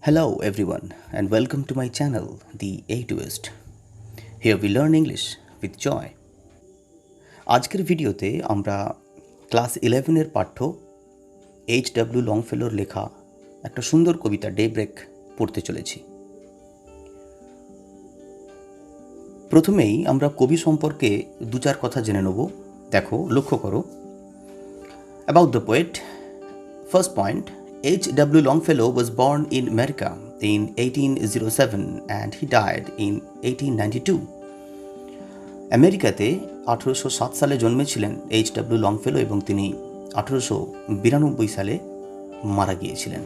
Hello everyone and welcome to my channel The A Twist. Here we learn English with joy. আজকের ভিডিওতে আমরা class 11 এর পাঠ্য H.W. লংফেলোর লেখা একটা সুন্দর কবিতা ডেব্রেক পড়তে চলেছি। প্রথমেই আমরা কবি সম্পর্কে দু চার কথা জেনে নেব। দেখো, লক্ষ্য করো। About the poet, first point, H.W. Longfellow was born in America in 1807 and he died in 1892. আমেরিকাতে 1807 সালে জন্মেছিলেন H.W. লংফেলো এবং তিনি 1892 সালে মারা গিয়েছিলেন।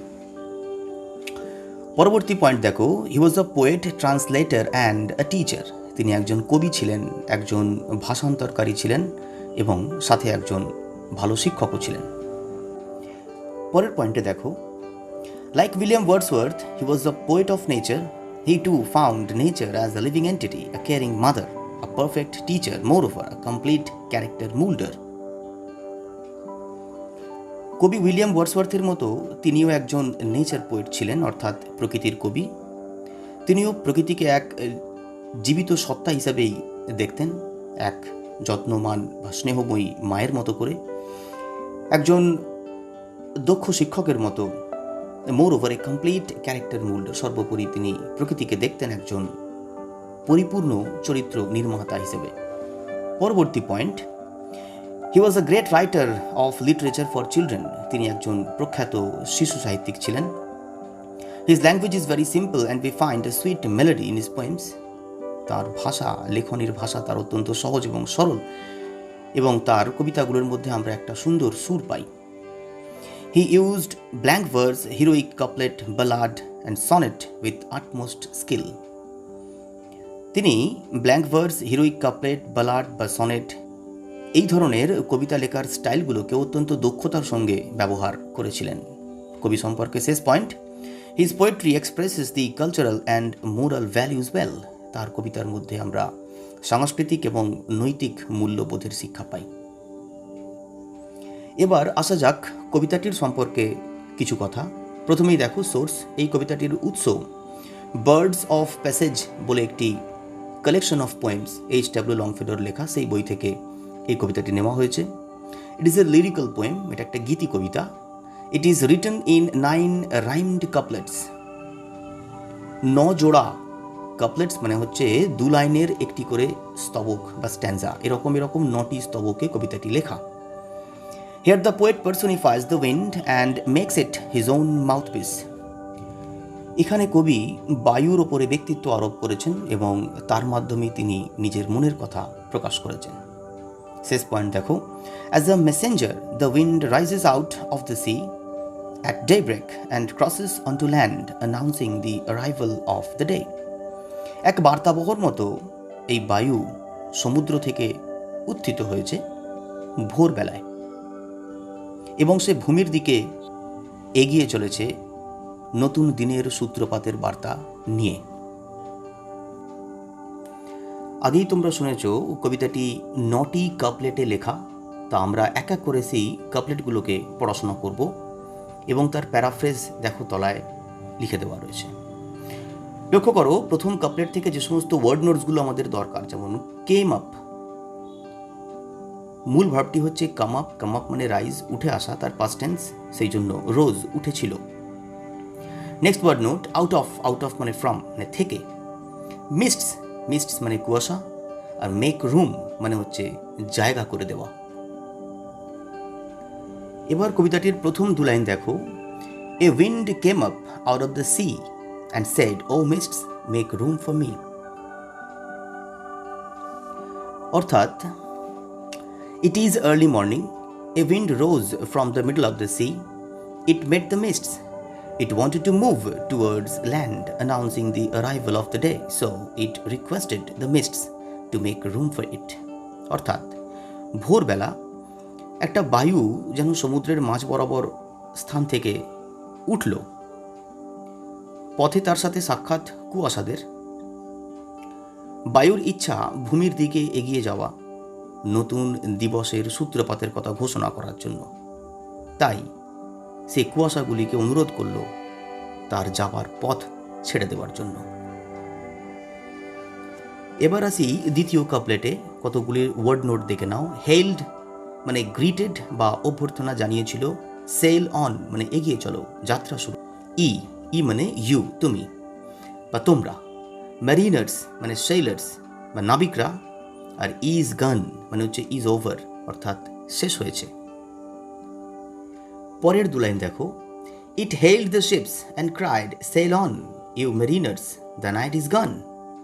পরবর্তী পয়েন্ট দেখো, he was a poet, translator and a teacher. তিনি একজন কবি ছিলেন, একজন ভাষান্তরকারী ছিলেন এবং সাথে একজন ভালো শিক্ষকও ছিলেন। পরের পয়েন্টে দেখো, like William Wordsworth, he was a poet of nature. He too found nature as a living entity, a caring mother, a perfect teacher, moreover, a complete character molder. কবি উইলিয়াম ওয়ার্ডসওয়ার্থের মতো তিনিও একজন নেচার পোয়েট ছিলেন, অর্থাৎ প্রকৃতির কবি। তিনিও প্রকৃতিকে এক জীবিত সত্তা হিসাবেই দেখতেন, এক যত্নমান বা স্নেহময়ী মায়ের মতো করে, একজন দক্ষ শিক্ষকের মতো, মোর over a complete character mould, সর্বোপরি তিনি প্রকৃতিকে দেখতেন একজন পরিপূর্ণ চরিত্র নির্মাতা হিসেবে। পরবর্তী point, he was a great writer of literature for children. তিনি একজন প্রখ্যাত শিশু সাহিত্যিক ছিলেন। His language is very simple and we find a sweet melody in his poems. তার ভাষা, লেখনের ভাষা তার অত্যন্ত সহজ এবং সরল, এবং তার কবিতাগুলোর মধ্যে আমরা একটা সুন্দর সুর পাই। He used blank verse, heroic couplet, ballad and sonnet with utmost skill. তিনি ব্ল্যাঙ্ক ভার্স, হিরোইক কাপলেট, বালাড বা সনেট এই ধরনের কবিতা লেখার স্টাইলগুলোকে অত্যন্ত দক্ষতার সঙ্গে ব্যবহার করেছিলেন। কবি সম্পর্কে শেষ point, his poetry expresses the cultural and moral values well. তার কবিতার মধ্যে আমরা সাংস্কৃতিক এবং নৈতিক মূল্যবোধের শিক্ষা পাই। এবার আসা যাক কবিতাটির সম্পর্কে কিছু কথা। প্রথমেই দেখো সোর্স, এই কবিতাটির উৎস বার্ডস অফ প্যাসেজ বলে একটি কালেকশন অফ পোয়েমস H.W. লংফেলোর লেখা, সেই বই থেকে এই কবিতাটি নেওয়া হয়েছে। It is a lyrical poem, এটা একটা গীতি কবিতা। It is written in 9 rhymed couplets. 9 জোড়া কাপলেটস মানে হচ্ছে 2 লাইনের একটি করে স্তবক বা স্ট্যান্জা, এরকম 9টি স্তবকে কবিতাটি লেখা। Here the poet personifies the wind and makes it his own mouthpiece. এখানে কবি বায়ুর ওপরে ব্যক্তিত্ব আরোপ করেছেন এবং তার মাধ্যমে তিনি নিজের মনের কথা প্রকাশ করেছেন। শেষ পয়েন্ট দেখো, as a messenger the wind rises out of the sea at daybreak and crosses onto land announcing the arrival of the day. এক বার্তাবহর মতো এই বায়ু সমুদ্র থেকে উত্থিত হয়েছে ভোরবেলায় এবং সে ভূমির দিকে এগিয়ে চলেছে নতুন দিনের সূত্রপাতের বার্তা নিয়ে। আগেই তোমরা শুনেছ কবিতাটি 9টি কাপলেটে লেখা। তা আমরা এক এক করে সেই কাপলেটগুলোকে পড়াশোনা করব এবং তার প্যারাফ্রেজ দেখো তলায় লিখে দেওয়া রয়েছে। লক্ষ্য করো, প্রথম কাপলেট থেকে যে সমস্ত ওয়ার্ড নোটসগুলো আমাদের দরকার, যেমন কেম আপ, মূল ভার্বটি হচ্ছে কাম আপ। কাম আপ মানে রাইজ, উঠে আসা, তার পাস্ট টেন্স, সেই জন্য রোজ, উঠেছিল। Next word note out of, out of মানে ফ্রম, মানে থেকে। মিস্টস, মিস্টস মানে কুয়াশা। আর মেক রুম মানে হচ্ছে জায়গা করে দেওয়া। এবার কবিতাটির প্রথম 2 লাইন দেখো, a wind came up out of the sea and said O mists make room for me. অর্থাৎ, it is early morning. A wind rose from the middle of the sea. It met the mists. It wanted to move towards land, announcing the arrival of the day. So it requested the mists to make room for it. অর্থাৎ, ভোরবেলা একটা বায়ু যেন সমুদ্রের মাঝ বরাবর স্থান থেকে উঠল। পথে তার সাথে সাক্ষাৎ কুয়াশাদের। বায়ুর ইচ্ছা ভূমির দিকে এগিয়ে যাওয়া, নতুন দিবসের সূত্রপাতের কথা ঘোষণা করার জন্য। তাই সে কুয়াশাগুলিকে অনুরোধ করল তার যাবার পথ ছেড়ে দেওয়ার জন্য। এবার আসি দ্বিতীয় কাপলেটে, কতগুলি ওয়ার্ড নোট দেখে নাও। হেইল্ড মানে গ্রিটেড বা অভ্যর্থনা জানিয়েছিল। সেল অন মানে এগিয়ে চলো, যাত্রা শুরু। ই ই মানে ইউ তুমি বা তোমরা। ম্যারিনার্স মানে সেইলার্স বা নাবিকরা। আর ইজ গান মানে হচ্ছে ইজ ওভার অর্থাৎ শেষ হয়েছে। পরের দু লাইন দেখো। It hailed the ships and cried sail on you mariners, the night is gone.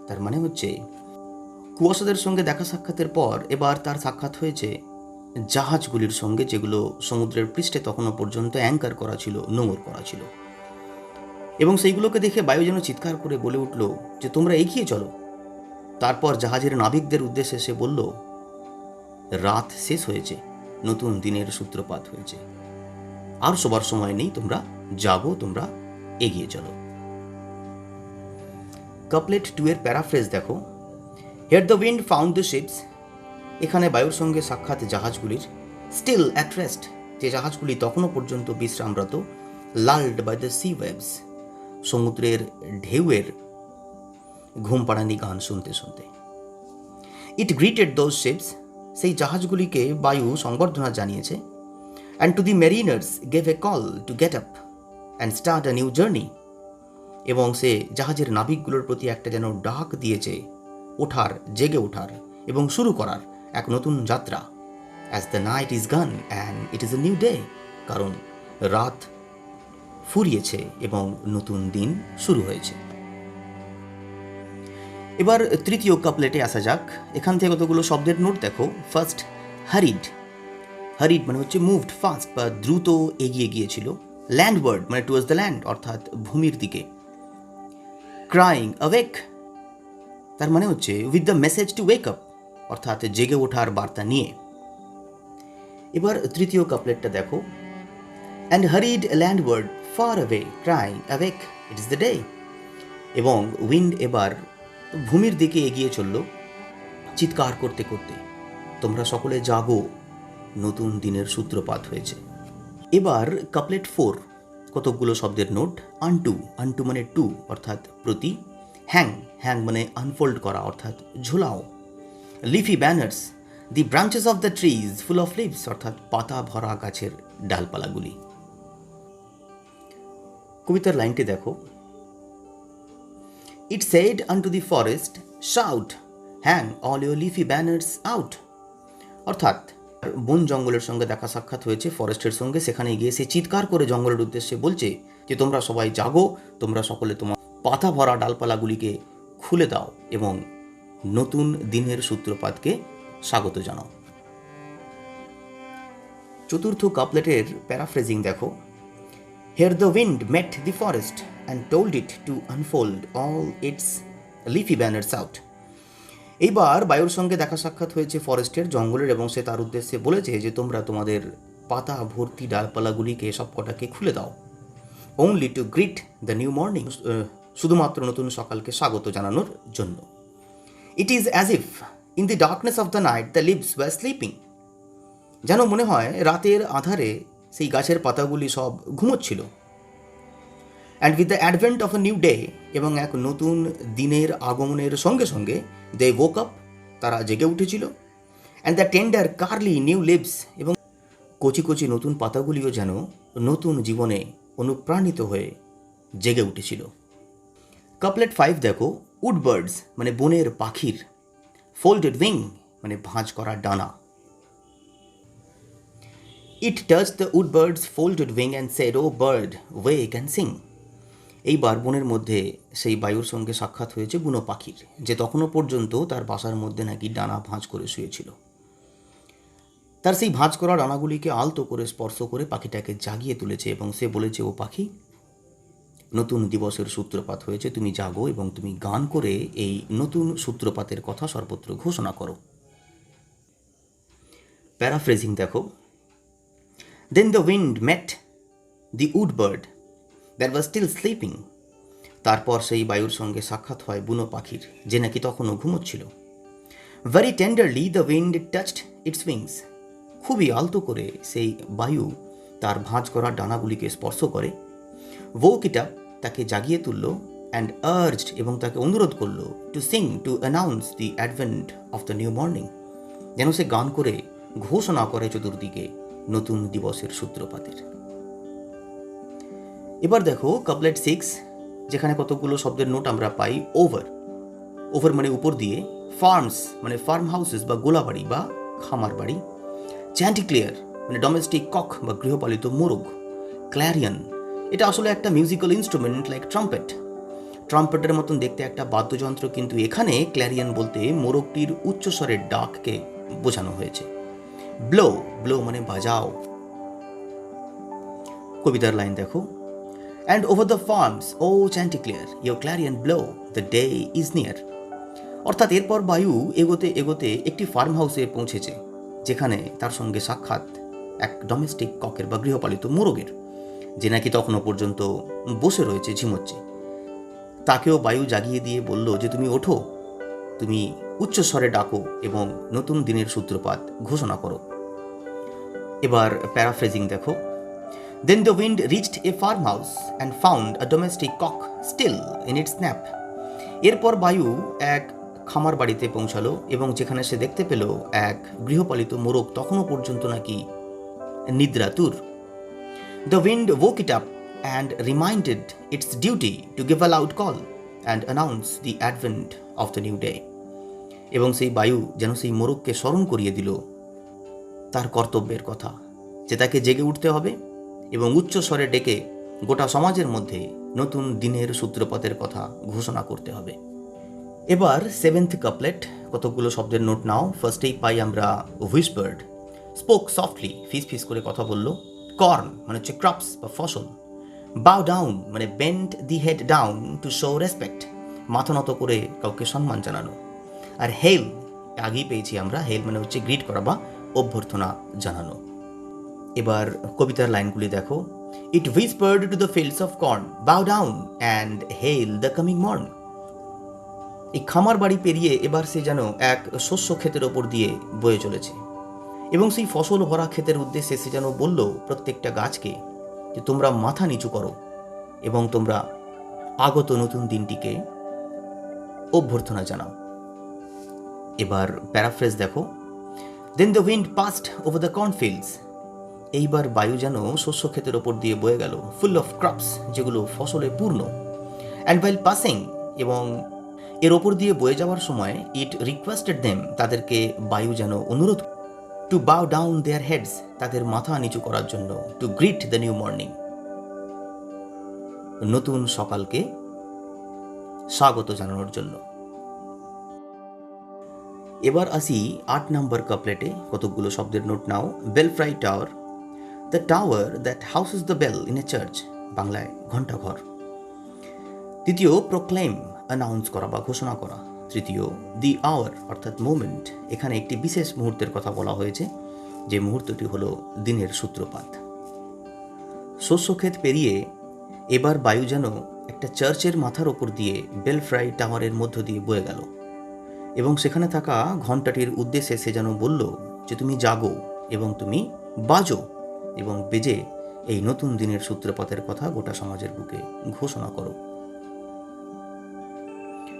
তার মানে হচ্ছে কুয়াশাদের সঙ্গে দেখা সাক্ষাতের পর এবার তার সাক্ষাৎ হয়েছে জাহাজগুলির সঙ্গে, যেগুলো সমুদ্রের পৃষ্ঠে তখনও পর্যন্ত অ্যাঙ্কার করা ছিল, নোঙর করা ছিল। এবং সেইগুলোকে দেখে বায়ু যেন চিৎকার করে বলে উঠল যে তোমরা এগিয়ে চলো। তারপর জাহাজের নাবিকদের উদ্দেশ্যে সে বলল, রাত শেষ হয়েছে, নতুন দিনের সূত্রপাত হয়েছে, আর সবার সময় নেই, তোমরা জাগো, তোমরা এগিয়ে চলো। কাপলেট 2 এর প্যারাফ্রেজ দেখো। Here the wind found the ships, এখানে বায়ুর সঙ্গে সাক্ষাৎ জাহাজগুলির। স্টিল অ্যাট রেস্ট, যে জাহাজগুলি তখনও পর্যন্ত বিশ্রামরত। Lulled by the sea waves, সমুদ্রের ঢেউয়ের ঘুম পাড়ানি গান শুনতে শুনতে। ইট গ্রিটেড দোজ শিপস, সেই জাহাজগুলিকে বায়ু সংবর্ধনা জানিয়েছে। And to the Mariners gave a call to get up and start a new journey, এবং সে জাহাজের নাবিকগুলোর প্রতি একটা যেন ডাক দিয়েছে ওঠার, জেগে ওঠার এবং শুরু করার এক নতুন যাত্রা। অ্যাজ দ্য নাইট ইজ গান and it is A new day, কারণ রাত ফুরিয়েছে এবং নতুন দিন শুরু হয়েছে। এবার তৃতীয় কাপলেটে আসা যাক। এখান থেকে কতগুলো শব্দের নোট দেখো। ফার্স্ট, হারিড। হারিড মানে হচ্ছে মুভড ফাস্ট বা দ্রুত এগিয়ে গিয়েছিল। ল্যান্ডওয়ার্ড মানে টুয়ার্ডস দ্য ল্যান্ড অর্থাৎ ভূমির দিকে। ক্রাইং অ্যাওয়েক, তার মানে হচ্ছে with the message to wake up অর্থাৎ জেগে ওঠার বার্তা নিয়ে। এবার তৃতীয় কাপলেটটা দেখো। And hurried landward far away crying awake it is the day, এবং উইন্ড এবার ভূমির দিকে এগিয়ে চলল চিৎকার করতে করতে, তোমরা সকলে জাগো, নতুন দিনের সূত্রপাত হয়েছে। এবার কাপলেট 4, কতকগুলো শব্দের নোট। আনটু, আনটু মানে টু অর্থাৎ প্রতি। হ্যাং, হ্যাং মানে আনফোল্ড করা অর্থাৎ ঝোলাও। Leafy banners, the branches of the trees full of leaves অর্থাৎ পাতা ভরা গাছের ডালপালাগুলি। কবিতার লাইনটি দেখো। It said unto the forest shout hang all your leafy banners out, অর্থাৎ বন জঙ্গলের সঙ্গে দেখা সাক্ষাৎ হয়েছে ফরেস্টের সঙ্গে, সেখানে গিয়ে সে চিৎকার করে জঙ্গলের উদ্দেশ্যে বলছে যে তোমরা সবাই জাগো, তোমরা সকলে তোমার পাতা ভরা ডালপালাগুলিকে খুলে দাও এবং নতুন দিনের সূত্রপাতকে স্বাগত জানাও। চতুর্থ কাপলেটের প্যারাফ্রেজিং দেখো। Here the wind met the forest and told it to unfold all its leafy banners out. এইবার বায়ুর সঙ্গে দেখা সাক্ষাৎ হয়েছে ফরেস্টের, জঙ্গলের, এবং সে তার উদ্দেশ্যে বলেছে যে তোমরা তোমাদের পাতা ভর্তি ডালপালাগুলিকে সবকটাকে খুলে দাও। Only to greet the new morning, শুধুমাত্র নতুন সকালকে স্বাগত জানানোর জন্য। It is as if in the darkness of the night the leaves were sleeping, যেন মনে হয় রাতের আধারে সেই গাছের পাতাগুলি সব ঘুমোচ্ছিল। And with the advent of a new day, এবং এক নতুন দিনের আগমনের সঙ্গে সঙ্গে দে woke up, তারা জেগে উঠেছিল। And the tender curly new leaves, এবং কচি কচি নতুন পাতাগুলিও যেন নতুন জীবনে অনুপ্রাণিত হয়ে জেগে উঠেছিল। কাপলেট 5 দেখো। উড বার্ডস মানে বনের পাখির। ফোল্ডেড উইং মানে ভাঁজ করা ডানা। It touched the wood bird's folded wing and said, "Oh bird, wake and sing." এইবার বনের মধ্যে সেই বায়ুর সঙ্গে সাক্ষাৎ হয়েছে বুনো পাখির, যে তখনও পর্যন্ত তার বাসার মধ্যে নাকি ডানা ভাঁজ করে শুয়েছিল। তার সেই ভাঁজ করা ডানাগুলিকে আলতো করে স্পর্শ করে পাখিটাকে জাগিয়ে তুলেছে এবং সে বলেছে, ও পাখি, নতুন দিবসের সূত্রপাত হয়েছে, তুমি জাগো এবং তুমি গান করে এই নতুন সূত্রপাতের কথা সর্বত্র ঘোষণা করো। প্যারাফ্রেজিং দেখো। Then the wind met the wood bird that was still sleeping. তারপর সেই বায়ুর সঙ্গে সাক্ষাৎ হয় বুনো পাখির, যে নাকি তখনও ঘুমোচ্ছিল। Very tenderly the wind touched its wings. খুবই আলতো করে সেই বায়ু তার ভাঁজ করা ডানাগুলিকে স্পর্শ করে। Woke it up তাকে জাগিয়ে তুলল অ্যান্ড আর্জড এবং তাকে অনুরোধ করলো to sing to announce the advent of the new morning, যেন সে গান করে ঘোষণা করে চতুর্দিকে নতুন দিবসের সূত্রপাতের। এবার দেখো কাপলেট 6, যেখানে কতগুলো শব্দের নোট আমরা পাই। ওভার, ওভার মানে উপর দিয়ে, ফার্মস মানে ফার্ম হাউসেস বা গোলাবাড়ি বা খামার বাড়ি, চ্যান্টিক্লিয়ার মানে ডোমেস্টিক কক বা গৃহপালিত মোরগ, ক্ল্যারিয়ন এটা আসলে একটা মিউজিক্যাল ইনস্ট্রুমেন্ট লাইক ট্রাম্পেট, ট্রাম্পেটের মতন দেখতে একটা বাদ্যযন্ত্র, কিন্তু এখানে ক্ল্যারিয়ন বলতে মোরগটির উচ্চস্বরের ডাককে বোঝানো হয়েছে। ব্লো, ব্লো মানে বাজাও। কবিতার লাইন দেখো, and over the farms O chanticleer your clarion blow, the day is near. অর্থাৎ এরপর বায়ু এগোতে এগোতে একটি ফার্ম হাউসে পৌঁছেছে, যেখানে তার সঙ্গে সাক্ষাৎ এক ডোমেস্টিক ককের বা গৃহপালিত মোরগের, যে নাকি তখনও পর্যন্ত বসে রয়েছে, ঝিমোচ্ছে। তাকেও বায়ু জাগিয়ে দিয়ে বলল যে তুমি ওঠো, তুমি উচ্চস্বরে ডাকো এবং নতুন দিনের সূত্রপাত ঘোষণা করো। এবার প্যারাফ্রেজিং দেখো, then the wind reached a farm house and found a domestic cock still in its snap. এরপর বায়ু এক খামার বাড়িতে পৌঁছালো এবং যেখানে সে দেখতে পেল এক গৃহপালিত মোরগ তখনও পর্যন্ত নাকি নিদ্রাতুর। The wind woke it up and reminded its duty to give a loud call and announce the advent of the new day. এবং সেই বায়ু যেন সেই মোরগকে স্মরণ করিয়ে দিল তার কর্তব্যের কথা, যে তাকে জেগে উঠতে হবে এবং উচ্চ স্বরে ডেকে গোটা সমাজের মধ্যে নতুন দিনের সূত্রপাতের কথা ঘোষণা করতে হবে। এবার 7th কাপলেট, কতগুলো শব্দের নোট নাও। ফার্স্টেই পাই আমরা হুইসপার্ড, স্পোক সফটলি, ফিস ফিস করে কথা বলল। কর্ন মানে হচ্ছে ক্রপস বা ফসল। বাউ ডাউন মানে bend the head down to show respect, মাথা নত করে কাউকে সম্মান জানানো। আর হেল, আগেই পেয়েছি আমরা, হেল মানে হচ্ছে গ্রিট করা বা অভ্যর্থনা জানানো। এবার কবিতার লাইনগুলি দেখো, it whispered to the fields of corn, bow down and hail the coming morn. এই খামার বাড়ি পেরিয়ে এবার সে যেন এক শস্য ক্ষেতের ওপর দিয়ে বয়ে চলেছে এবং সেই ফসল ভরা ক্ষেতের উদ্দেশ্যে সে যেন বলল প্রত্যেকটা গাছকে যে তোমরা মাথা নিচু করো এবং তোমরা আগত নতুন দিনটিকে অভ্যর্থনা জানাও। এবার প্যারাফ্রেজ দেখো, then the wind passed over the cornfields. এইবার বায়ু যেন শস্য ক্ষেতের ওপর দিয়ে বয়ে গেল, ফুল অফ ক্রপস, যেগুলো ফসলে পূর্ণ। অ্যান্ড ওয়াইল পাসিং, এবং এর ওপর দিয়ে বয়ে যাওয়ার সময় ইট রিকোয়েস্টেড দেম, তাদেরকে বায়ু যেন অনুরোধ, টু বাউ ডাউন দেয়ার হেডস, তাদের মাথা নিচু করার জন্য, two grit the new morning, নতুন সকালকে স্বাগত জানানোর জন্য। এবার আসি 8 নম্বর কাপলেটে, কতগুলো শব্দের নোট নাও। Belfry tower, the tower that houses the bell in a church, বাংলায় ঘণ্টাঘর। দ্বিতীয় প্রোক্লেম, অ্যানাউন্স করা বা ঘোষণা করা। তৃতীয় দি আওয়ার অর্থাৎ মোমেন্ট, এখানে একটি বিশেষ মুহূর্তের কথা বলা হয়েছে, যে মুহূর্তটি হলো দিনের সূত্রপাত। শস্যক্ষেত পেরিয়ে এবার বায়ু যেন একটা চার্চের মাথার ওপর দিয়ে বেলফ্রাই টাওয়ারের মধ্য দিয়ে বয়ে গেল এবং সেখানে থাকা ঘণ্টাটির উদ্দেশ্যে সে যেন বলল যে তুমি জাগো এবং তুমি বাজো এবং বেজে এই নতুন দিনের সূত্রপাতের কথা গোটা সমাজের বুকে ঘোষণা করো।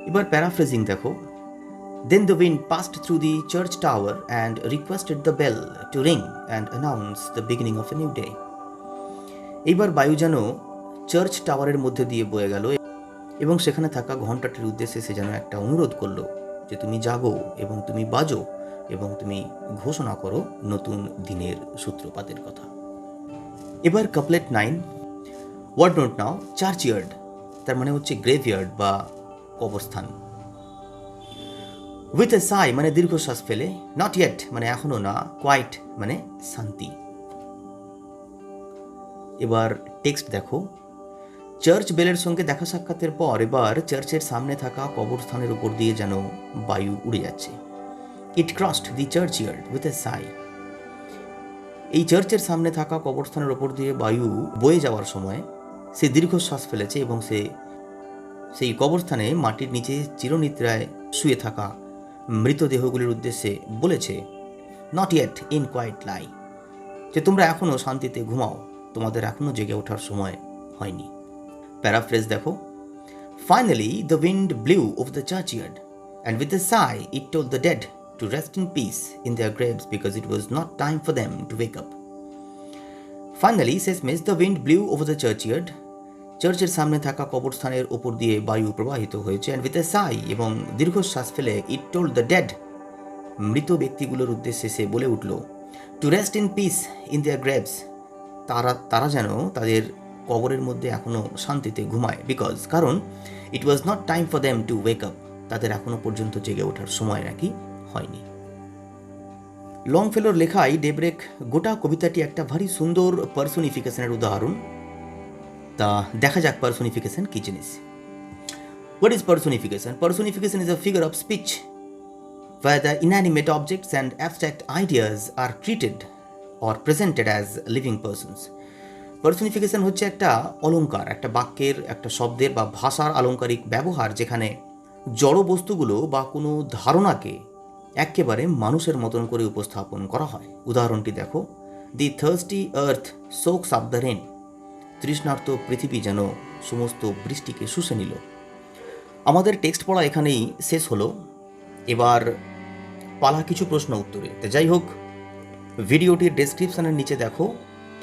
এবার প্যারাফ্রেজিং দেখো, then the wind passed through the church tower and requested the bell to ring and announce the beginning of a new day. এইবার বায়ু যেন চার্চ টাওয়ারের মধ্যে দিয়ে বয়ে গেল এবং সেখানে থাকা ঘণ্টাটির উদ্দেশ্যে সে যেন একটা অনুরোধ করলো যে তুমি জাগো এবং তুমি বাজো এবং তুমি ঘোষণা করো নতুন দিনের সূত্রপাতের কথা। এবার কাপলেট 9, ওয়ার্ড নোট নাও। চার্চইয়ার্ড, তার মানে হচ্ছে গ্রেভইয়ার্ড বা কবরস্থান। উইথ এ সাই মানে দীর্ঘশ্বাস ফেলে, নট ইয়েট মানে এখনো না, কোয়াইট মানে শান্তি। এবার টেক্সট দেখো, চার্চ বেলের সঙ্গে দেখা সাক্ষাতের পর এবার চার্চের সামনে থাকা কবরস্থানের উপর দিয়ে যেন বায়ু উড়ে যাচ্ছে। ইট ক্রসড দি চার্চইয়ার্ড উইথ এ সাই। এই চার্চের সামনে থাকা কবরস্থানের ওপর দিয়ে বায়ু বয়ে যাওয়ার সময় সে দীর্ঘশ্বাস ফেলেছে এবং সে সেই কবরস্থানে মাটির নিচে চিরনিদ্রায় শুয়ে থাকা মৃতদেহগুলির উদ্দেশ্যে বলেছে, নট ইয়েট ইন কোয়াইট লাই, যে তোমরা এখনও শান্তিতে ঘুমাও, তোমাদের এখনও জেগে ওঠার সময় হয়নি। প্যারাফ্রেজ দেখো, finally the wind blew over the churchyard and with the sigh it told the dead to rest in peace in their graves because it was not time for them to wake up. Finally শেষ মেশ the wind blew over the churchyard, চার্চের সামনে থাকা কবরস্থানের ওপর দিয়ে বায়ু প্রবাহিত হয়েছে, অ্যান্ড উইথ এ সাই এবং দীর্ঘশ্বাস ফেলে ইট টোল্ড দ্য ডেড, মৃত ব্যক্তিগুলোর উদ্দেশ্যে সে বলে উঠল, to rest in peace in their graves, তারা যেন তাদের কবরের মধ্যে এখনও শান্তিতে ঘুমায়, কারণ it was not time for them to wake up, তাদের এখনও পর্যন্ত জেগে ওঠার সময় নাকি হয়নি। লংফেলোর লেখায় ডেব্রেক গোটা কবিতাটি একটা ভারী সুন্দর পার্সোনিফিকেশনের উদাহরণ। তা দেখা যাক পার্সোনিফিকেশন কি জিনিস। What is personification? Personification is a figure of speech where the inanimate objects and abstract ideas are treated or presented as living persons. Personification হচ্ছে একটা অলংকার, একটা বাক্যের, একটা শব্দের বা ভাষার আলংকারিক ব্যবহার, যেখানে জড় বস্তুগুলো বা কোনো ধারণাকে একেবারে মানুষের মতন করে উপস্থাপন করা হয়। উদাহরণটি দেখো, the thirsty earth soaks up the rain, তৃষ্ণার্ত পৃথিবী যেন সমস্ত বৃষ্টিকে শুষে নিল। আমাদের টেক্সট পড়া এখানেই শেষ হলো। এবার পালা কিছু প্রশ্ন উত্তরে। যাই হোক, ভিডিওটির ডেসক্রিপশনের নিচে দেখো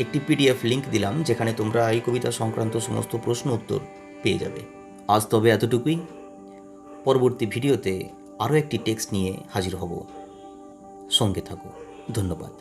একটি পিডিএফ লিঙ্ক দিলাম, যেখানে তোমরা এই কবিতা সংক্রান্ত সমস্ত প্রশ্ন উত্তর পেয়ে যাবে। আজ তবে এতটুকুই। পরবর্তী ভিডিওতে আরও একটি টেক্সট নিয়ে হাজির হব। সঙ্গে থাকো। ধন্যবাদ।